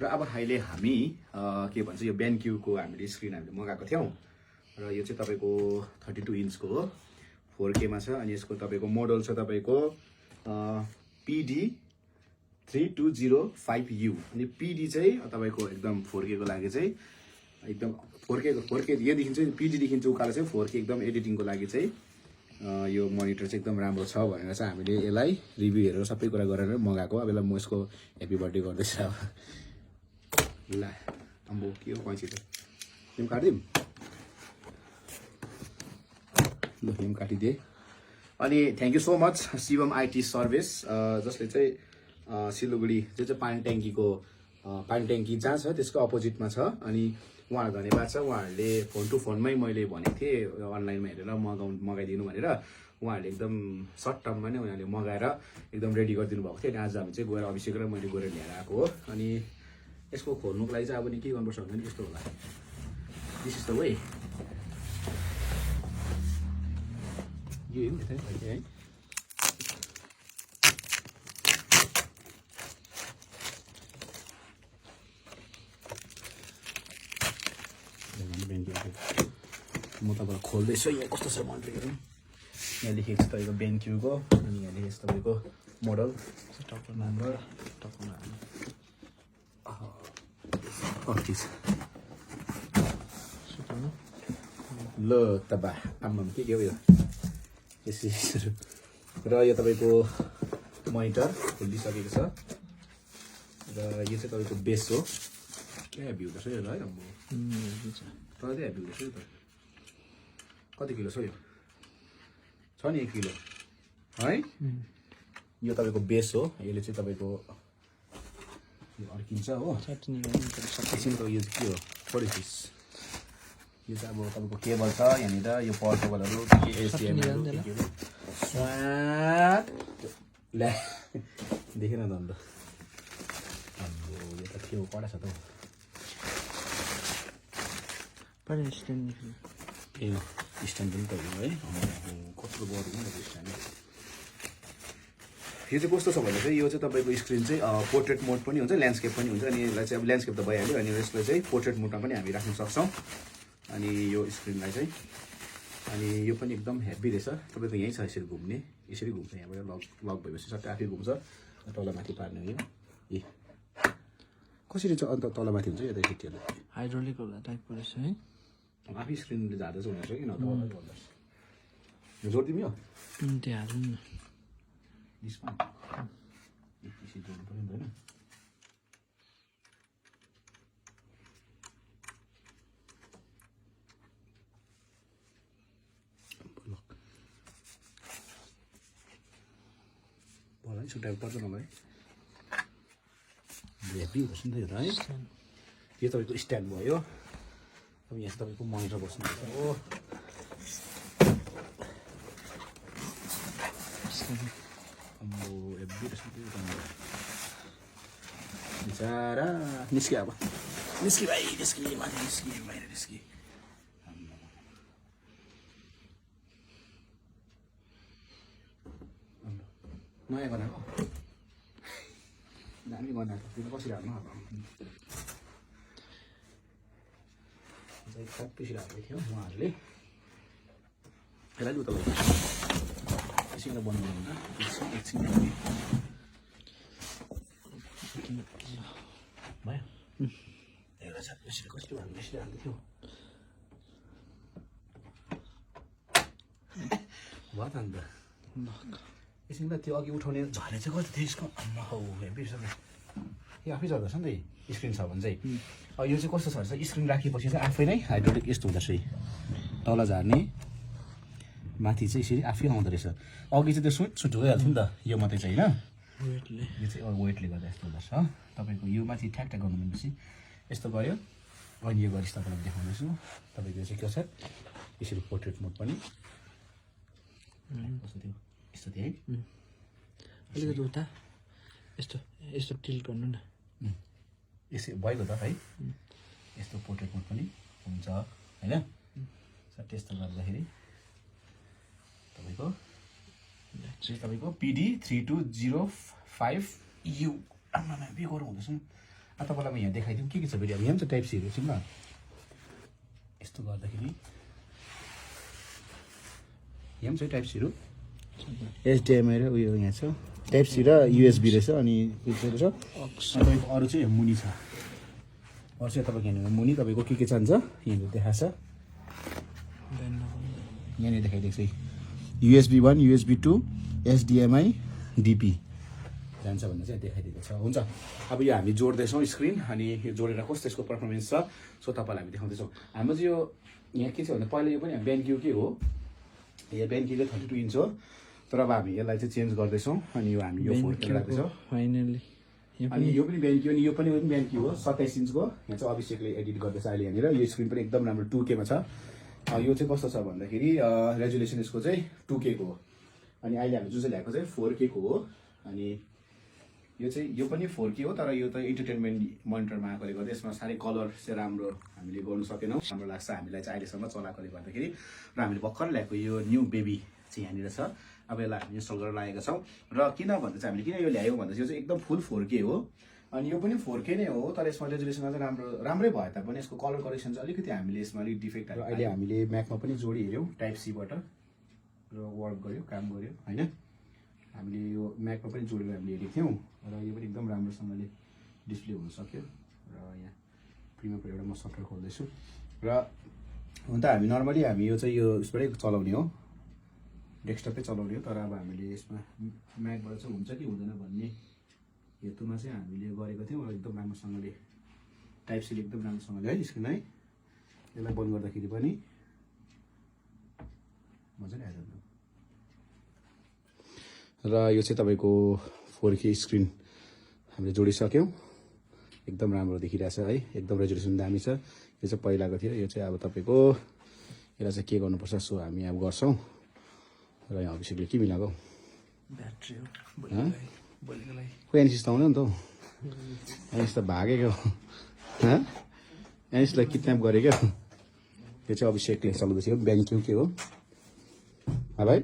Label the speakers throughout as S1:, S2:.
S1: र अब अहिले हामी के भन्छ यो बेन्क्यूको हामीले स्क्रिन हामीले मगाएको थियौँ र यो चाहिँ तपाईँको 32 इन्चको हो 4K मा छ अनि यसको तपाईँको मोडल छ तपाईँको PD3205U अनि PD चाहिँ तपाईँको एकदम 4K को लागि चाहिँ एकदम 4K यो देखिन्छ PD देखिन्छ उकालो चाहिँ 4K एकदम एडिटिङको लागि चाहिँ यो मोनिटर चाहिँ एकदम राम्रो छ भनेर चाहिँ हामीले यसलाई रिभ्यू हेरेर सबै कुरा गरेर मगाएको अब यसलाई म यसको ह्यापी बर्थडे गर्दैछु अब ल अम्बो के हो पैँची त तिमी काटिदिउँ ल फिल्म काटिदिए अनि thank you so much Shivam IT service जसले चाहिँ सिलगढी जो चाहिँ पानी ट्याङ्की जहाँ छ त्यसको अपोजिटमा छ अनि उहाँहरू धन्यवाद छ उहाँहरूले फोन टु फोनमै मैले भनेको थिएँ अनलाइनमा हेरेर मगाइदिनु भनेर उहाँहरूले एकदम सर्ट टर्ममा नै उनीहरूले मगाएर एकदम रेडी गरिदिनु भएको थियो अनि आज हामी चाहिँ गएर अभिषेक र मैले गएर लिएर आएको हो अनि यसको खोल्नुको लागि चाहिँ अब नि के गर्नुपर्छ भने यस्तो होला दिस इज द वे यो है म तपाईँलाई खोल्दैछु यहाँ कस्तो छ मोनिटरहरू यहाँ लेखेको छ तपाईँको बेन्क्यूको अनि यहाँ लेखेको छ तपाईँको मोडल टक्कर नम्बर ल तबा आम्मा के हो यो यसरी र यो तपाईँको मोनिटर खोलिसकेको छ र यो चाहिँ तपाईँको बेस हो क्या हेभी हुँदैछ यो है अब तर चाहिँ हेभी हुँदैछ यो त कति किलो छ यो छ नि 1 किलो है यो तपाईँको बेस हो यसले चाहिँ तपाईँको यो अड्किन्छ हो किसिमको यो चाहिँ के हो थोरै फिस यो चाहिँ अब तपाईँको केबल छ यहाँनिर यो पावर केबलहरू के एसडिएमहरू ल्या देखेन त अन्त अब यो त के हो कडा छ त ए स्ट्यान्ड पनि त हो है कत्रो बढ्नु स्ट्यान्ड यो चाहिँ कस्तो छ भने चाहिँ यो चाहिँ तपाईँको स्क्रिन चाहिँ पोर्ट्रेट मोड पनि हुन्छ ल्यान्डस्केप पनि हुन्छ अनि यसलाई चाहिँ अब ल्यान्डस्केप त भइहाल्यो अनि यसलाई चाहिँ पोर्ट्रेट मोडमा पनि हामी राख्न सक्छौँ अनि यो स्क्रिनलाई चाहिँ अनि यो पनि एकदम हेभी रहेछ तपाईँको यहीँ छ यसरी घुम्ने यसरी घुम्छ यहाँबाट लक भएपछि सट्टै आफै घुम्छ तलमाथि पार्ने हो ए कसरी चाहिँ अन्त तलमाथि हुन्छ यो त केटीहरू
S2: हाइड्रोलिक होला टाइपको रहेछ है
S1: आफै स्क्रिनले झार्दा चाहिँ हुँदो रहेछ कि न यो जोडिदिउँ यो
S2: त्यो हाल्नु न
S1: यसमा एकैछिन जोड्नु पऱ्यो नि त होइन होला है छुट्याएको पर्छ मलाई हेभी हुँदैछ नि त यो त है यो तपाईँको स्ट्यान्ड भयो अब यहाँ तपाईँको मोनिटर बस्नुपर्छ हो बिचारा निस्क्यो अब निस्कि भाइ निस्कि माथि निस्कि बाहिर निस्कि नयाँ बनाएको दामी बनाएको त्यो कसरी हाल्नु अब त्यसरी हालेको थियो उहाँहरूले यसलाई लु तपाईँ एकछिन बनाउनु हुन्छ एकछिन भयो एउटा छ यसरी कसरी हाल्नु यसरी हाल्दै थियो भयो त अन्त एकछिन त्यो अघि उठाउने झर्ने चाहिँ कति थियो यसको हौ बिर्सन यो आफै झर्दछ नि त स्क्रिन छ भने चाहिँ यो चाहिँ कस्तो छ भने स्क्रिन राखेपछि चाहिँ आफै नै हाइड्रोलिक यस्तो हुँदो रहेछ तल झार्ने माथि चाहिँ यसरी आफै आउँदो रहेछ अघि चाहिँ त्यो सुट गइहाल्थ्यो नि त यो मात्रै चाहिँ होइन यो चाहिँ वेटले गर्दा यस्तो हुँदो रहेछ तपाईँको यो माथि ठ्याकठ्याक गर्नु भनेपछि यस्तो गयो अनि यो गरेपछि तपाईँलाई देखाउँदैछु तपाईँको चाहिँ के छ यसरी पोर्ट्रेट मोड पनि कस्तो थियो यस्तो थियो है
S2: अलिकति उता यस्तो यस्तो टिल्ट गर्नु न
S1: यसो भइगयो त है यस्तो पोर्ट्रेट मोड पनि हुन्छ होइन त्यस्तो गर्दाखेरि तपाईँको PD3205U आमा बिगोर हुँदैछ तपाईँलाई म यहाँ देखाइदिउँ के छ फेरि अब यहाँ पनि छ टाइप सीहरू एकछिन ल यस्तो गर्दाखेरि यहाँ पनि छ टाइप सीहरू एचडिएमआई र उयो यहाँ छ टाइप सी र युएसबी रहेछ अनि उयो रहेछ तपाईँको अरू चाहिँ मुनि छ अरू चाहिँ तपाईँको यहाँनिर मुनि तपाईँको के चाहन्छ यहाँनिर देखाएको छ यहाँनिर देखाइदिएको छ USB 1 USB 2 HDMI DP जान्छ भन्ने चाहिँ देखाइदिएको छ हुन्छ अब यो हामी जोड्दैछौँ स्क्रिन अनि यो जोडेर कस्तो यसको पर्फर्मेन्स छ सो तपाईँलाई हामी देखाउँदैछौँ हाम्रो चाहिँ यो यहाँ के छ भने पहिला यो पनि बेन्क्यू के हो यो बेन्क्यूले 32 इन्च हो तर अब हामी यसलाई चाहिँ चेन्ज गर्दैछौँ अनि यो हामी यो 4K राख्दैछौँ
S2: फाइनली
S1: अनि यो पनि बेन्क्यू अनि यो पनि बेन्क्यू हो 27 इन्चको यहाँ चाहिँ अभिषेकले एडिट गर्दैछ अहिले यहाँनिर यो स्क्रिन पनि एकदम राम्रो 2K मा छ यो चाहिँ कस्तो छ भन्दाखेरि रेजुलेसन यसको चाहिँ 2K को हो अनि अहिले हामी जुन चाहिँ ल्याएको चाहिँ 4K को हो अनि यो पनि 4K हो तर यो त इन्टरटेनमेन्ट मोनिटरमा आएकोले गर्दा यसमा साह्रै कलर चाहिँ राम्रो हामीले गर्नु सकेनौँ राम्रो लाग्छ हामीलाई चाहिँ अहिलेसम्म चलाएकोले गर्दाखेरि र हामीले भर्खर ल्याएको यो न्यू बेबी चाहिँ यहाँनिर छ अब यसलाई हामी इन्स्टल गरेर लागेका छौँ र किन भन्दा चाहिँ हामीले किन यो ल्यायौँ भन्दा चाहिँ यो चाहिँ एकदम फुल 4K हो अनि यो पनि 4K नै हो तर यसमा रेजुलेसन चाहिँ राम्रै भए तापनि यसको कलर करेक्सन चाहिँ अलिकति हामीले यसमा अलिक डिफेक्ट आयो अहिले हामीले म्याकमा पनि जोडी हेऱ्यौँ टाइप सीबाट र वर्क गऱ्यो काम गऱ्यो होइन हामीले यो म्याकमा पनि जोडेर हामीले हेरेको थियौँ र यो पनि एकदम राम्रोसँगले डिस्प्ले हुन सक्यो र यहाँ प्रिमियमको एउटा म सफ्टवेयर खोल्दैछु र हुन त हामी नर्मली हामी यो चाहिँ यो उसबाटै चलाउने हो डेस्कटपै चलाउने हो तर अब हामीले यसमा म्याकबाट चाहिँ हुन्छ कि हुँदैन भन्ने हेतुमा चाहिँ हामीले गरेको थियौँ र एकदम राम्रोसँगले टाइप सीले एकदम राम्रोसँगले है स्क्रिन है यसलाई बन्द गर्दाखेरि पनि मजाले आइहाल्छ र यो चाहिँ तपाईँको 4K स्क्रिन हामीले जोडिसक्यौँ एकदम राम्रो देखिरहेछ है एकदम रेजुलेसन दामी छ यो चाहिँ पहिलाको थियो यो चाहिँ अब तपाईँको यसलाई चाहिँ के गर्नुपर्छ सो हामी अब गर्छौँ र यहाँ अभिषेकले के मिलाएको
S2: ब्याट्री हो
S1: खोइ एनसिस त आउँदैन त हौ एनसिस त भागेको एनसिसलाई किडन्याप गरेको यो चाहिँ अभिषेकले चलाउँदैछ बेन्क्यू के हो भाइ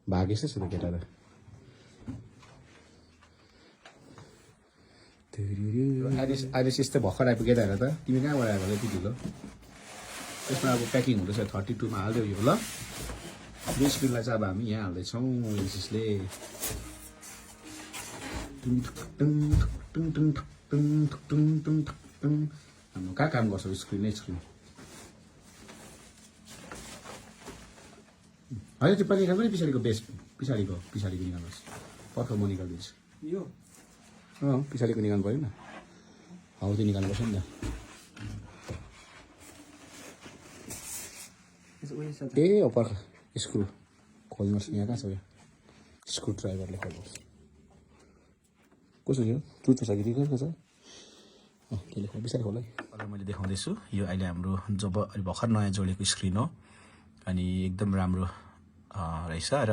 S1: भागेछ त केटा त आइरिस यस्तै भर्खर आइपुगेर हेर त तिमी कहाँबाट आएको यति ढिलो यसमा अब प्याकिङ हुँदैछ 32 मा हाल्दै यो ल यो स्क्रिनलाई चाहिँ अब हामी यहाँ हाल्दैछौँ एनसिसले हाम्रो कहाँ काम गर्छ स्क्रिन स्क्रिन होइन त्यो पनि निकाल्नु नि पछाडिको बेस पछाडिको निकाल्नुहोस् पर्ख म निकालिदिन्छु यो पछाडिको निकाल्नु पऱ्यो नि हौ त्यो निकाल्नुपर्छ नि त ए हो पर्ख स्क्रु खोल्नुहोस् यहाँ कहाँ छ यो स्क्रु ड्राइभरले खोल्नुहोस् कसो यो टुट छ कि के छ त्यसले खोल पछाडि खोल है अहिले मैले देखाउँदैछु यो अहिले हाम्रो जब अलि भर्खर नयाँ जोडेको स्क्रिन हो अनि एकदम राम्रो रहेछ र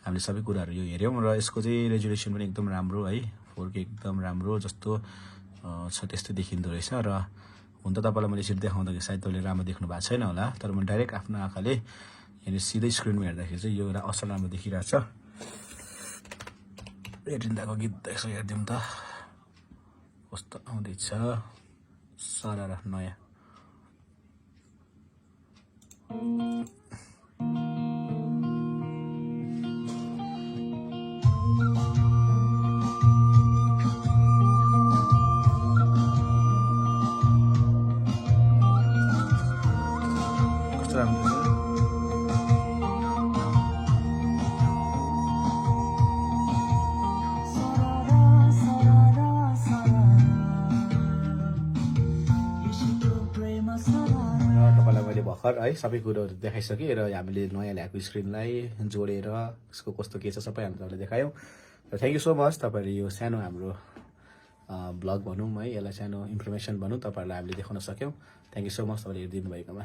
S1: हामीले सबै कुराहरू यो हेऱ्यौँ र यसको चाहिँ रेजुलेसन पनि एकदम राम्रो है 4K एकदम राम्रो जस्तो छ त्यस्तै देखिँदो रहेछ र हुन त तपाईँलाई मैले यसरी देखाउँदाखेरि सायद तपाईँले राम्रो देख्नु भएको छैन होला तर म डाइरेक्ट आफ्नो आँखाले यहाँनिर सिधै स्क्रिनमा हेर्दाखेरि चाहिँ यो एउटा असल राम्रो देखिरहेछ हेरिँदाको गीत यसो हेरिदिउँ त कस्तो आउँदैछ सारा नयाँ भर्खर है सबै कुरोहरू देखाइसकेँ र हामीले नयाँ ल्याएको स्क्रिनलाई जोडेर यसको कस्तो के छ सबै हामीले तपाईँलाई देखायौँ र थ्याङ्क यू सो मच तपाईँहरूले यो सानो हाम्रो ब्लग भनौँ है यसलाई सानो इन्फर्मेसन भनौँ तपाईँहरूलाई हामीले देखाउन सक्यौँ थ्याङ्क यू सो मच तपाईँले हेरिदिनु भएकोमा